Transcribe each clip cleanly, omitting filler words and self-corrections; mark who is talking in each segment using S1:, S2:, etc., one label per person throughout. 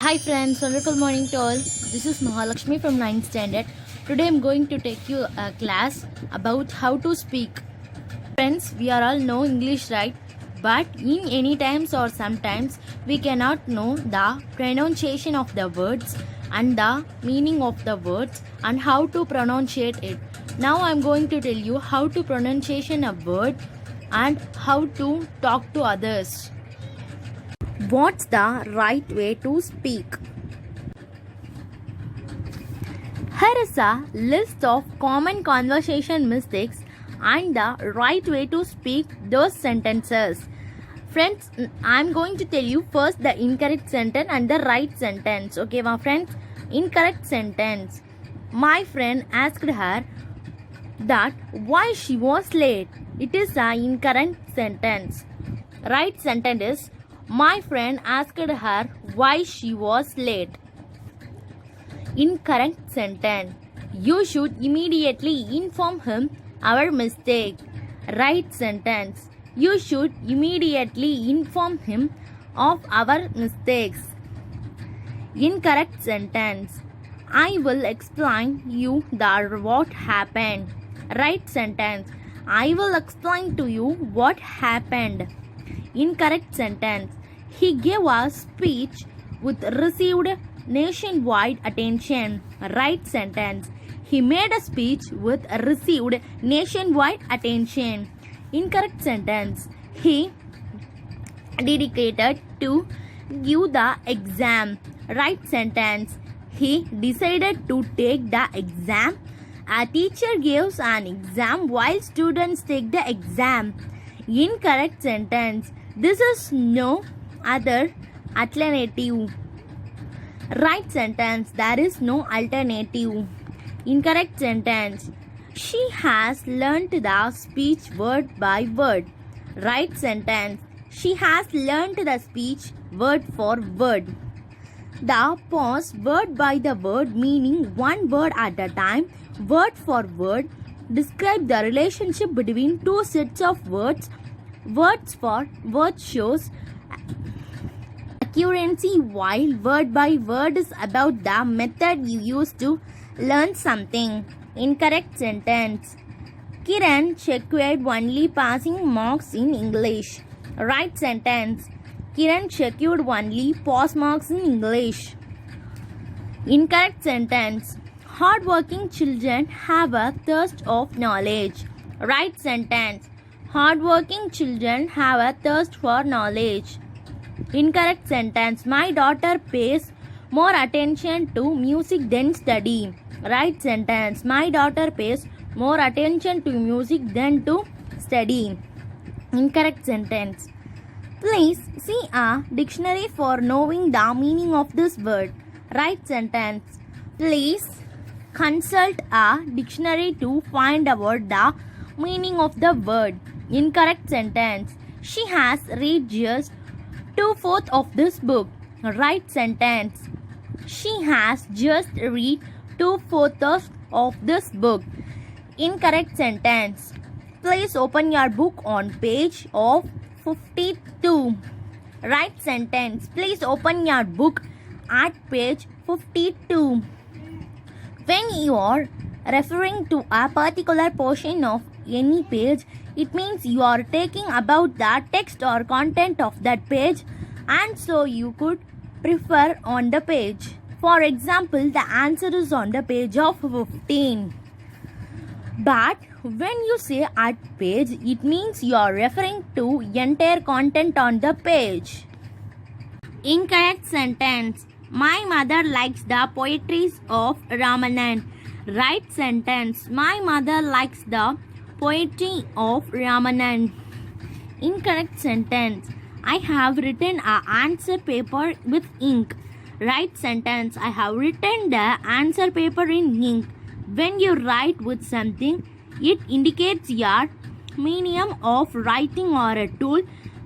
S1: Hi friends, wonderful morning to all. This is Mahalakshmi from 9th standard. Today I'm going to take you a class about how to speak. Friends, we are all know English, right? But in any times or sometimes we cannot know the pronunciation of the words and the meaning of the words and how to pronunciate it. Now I'm going to tell you how to pronunciation a word and how to talk to others. What's the right way to speak? Here is a list of common conversation mistakes and the right way to speak those sentences. Friends, I'm going to tell you first the incorrect sentence and the right sentence. Okay, my friends? Incorrect sentence. My friend asked her that why she was late. It is an incorrect sentence. Right sentence is my friend asked her why she was late. Incorrect sentence. You should immediately inform him our mistake. Right sentence. You should immediately inform him of our mistakes. Incorrect sentence. I will explain you what happened. Right sentence. I will explain to you what happened. Incorrect sentence. He gave a speech with received nationwide attention. Right sentence. He made a speech with received nationwide attention. Incorrect sentence. He dedicated to give the exam. Right sentence. He decided to take the exam. A teacher gives an exam while students take the exam. Incorrect sentence. This is no other alternative. Right sentence. There is no alternative. Incorrect sentence. She has learnt the speech word by word. Right sentence. She has learnt the speech word for word. The pause word by the word, meaning one word at a time, word for word, describe the relationship between two sets of words. Words for word shows accuracy, while word by word is about the method you use to learn something. Incorrect sentence. Kiran secured only passing marks in English. Right sentence. Kiran secured only pass marks in English. Incorrect sentence. Hardworking children have a thirst of knowledge. Right sentence. Hardworking children have a thirst for knowledge. Incorrect sentence. My daughter pays more attention to music than study. Right sentence. My daughter pays more attention to music than to study. Incorrect sentence. Please see a dictionary for knowing the meaning of this word. Right sentence. Please consult a dictionary to find out the meaning of the word. Incorrect sentence. She has read just 2/4 of this book. Right sentence. She has just read 2/4 of this book. Incorrect sentence. Please open your book on page of 52. Right sentence. Please open your book at page 52. When you are referring to a particular portion of any page, it means you are taking about the text or content of that page, and so you could prefer on the page. For example, the answer is on the page of 15. But when you say at page, it means you are referring to entire content on the page. Incorrect sentence. My mother likes the poetries of Ramanan. Right sentence. My mother likes the poetry of Ramanan. Incorrect sentence. I have written an answer paper with ink. Right sentence. I have written the answer paper in ink. When you write with something, it indicates your medium of writing or a tool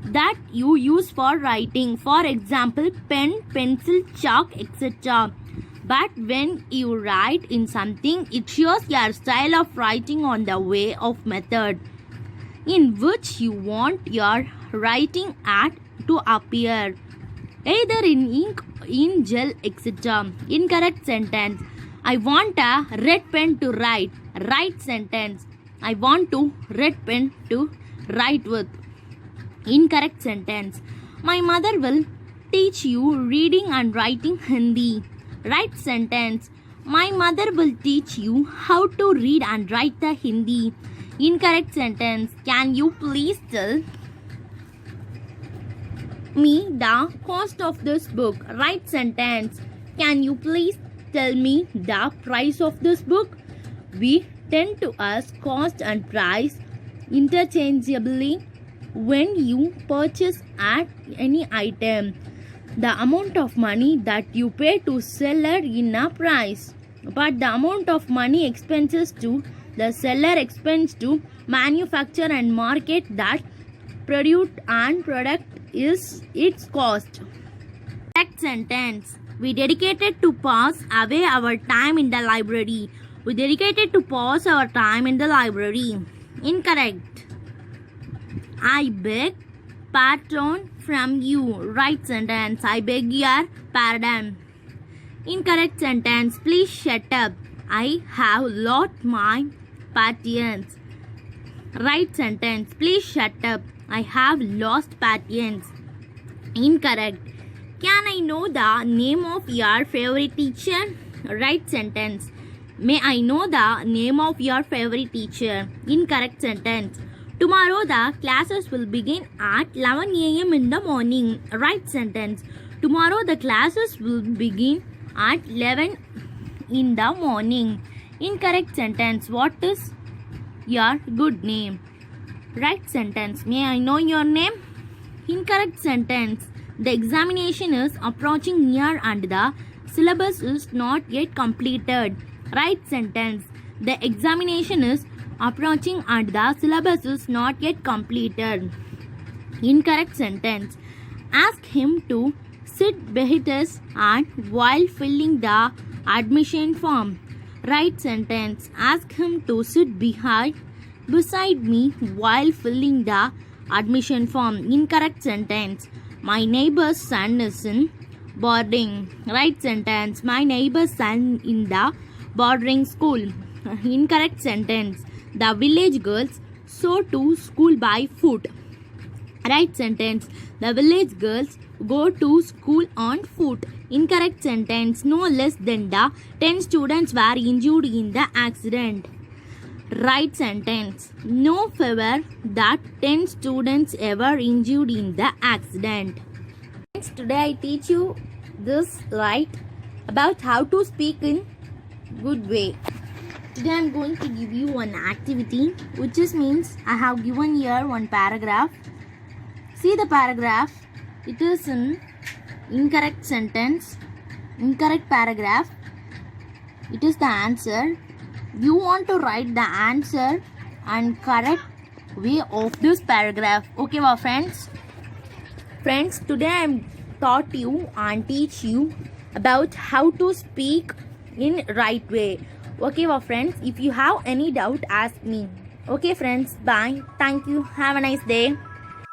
S1: that you use for writing. For example, pen, pencil, chalk, etc. But when you write in something, it shows your style of writing on the way of method in which you want your writing at to appear, either in ink in gel, etc. Incorrect sentence. I want a red pen to write. Right sentence. I want to red pen to write with. Incorrect sentence. My mother will teach you reading and writing Hindi. Right sentence. My mother will teach you how to read and write the Hindi. Incorrect sentence. Can you please tell me the cost of this book? Right sentence. Can you please tell me the price of this book? We tend to ask cost and price interchangeably when you purchase at any item. The amount of money that you pay to seller in a price, but the amount of money expenses to the seller expense to manufacture and market that produce and product is its cost. Correct sentence. We dedicated to pass away our time in the library. We dedicated to pass our time in the library. Incorrect. I beg pardon from you. Right sentence. I beg your pardon. Incorrect sentence. Please shut up. I have lost my patience. Right sentence. Please shut up. I have lost patience. Incorrect. Can I know the name of your favorite teacher? Right sentence. May I know the name of your favorite teacher? Incorrect sentence. Tomorrow the classes will begin at 11 a.m. in the morning. Right sentence. Tomorrow the classes will begin at 11 in the morning. Incorrect sentence. What is your good name? Right sentence. May I know your name? Incorrect sentence. The examination is approaching near and the syllabus is not yet completed. Right sentence. The examination is approaching and the syllabus is not yet completed. Incorrect sentence. Ask him to sit behind us and while filling the admission form. Right sentence. Ask him to sit beside me while filling the admission form. Incorrect sentence. My neighbor's son is in boarding. Right sentence. My neighbor's son in the boarding school. Incorrect sentence. The village girls go to school by foot. Right sentence. The village girls go to school on foot. Incorrect sentence. No less than the 10 students were injured in the accident. Right sentence. No fewer that 10 students ever injured in the accident. Friends, today I teach you this right about how to speak in good way. Today I am going to give you one activity, which is means I have given here one paragraph. See the paragraph. It is in incorrect sentence, incorrect paragraph. It is the answer. You want to write the answer and correct way of this paragraph. Okay, my friends. Friends, today I am taught you and teach you about how to speak in right way. Okay, my friends. If you have any doubt, ask me. Okay, friends. Bye. Thank you. Have a nice day.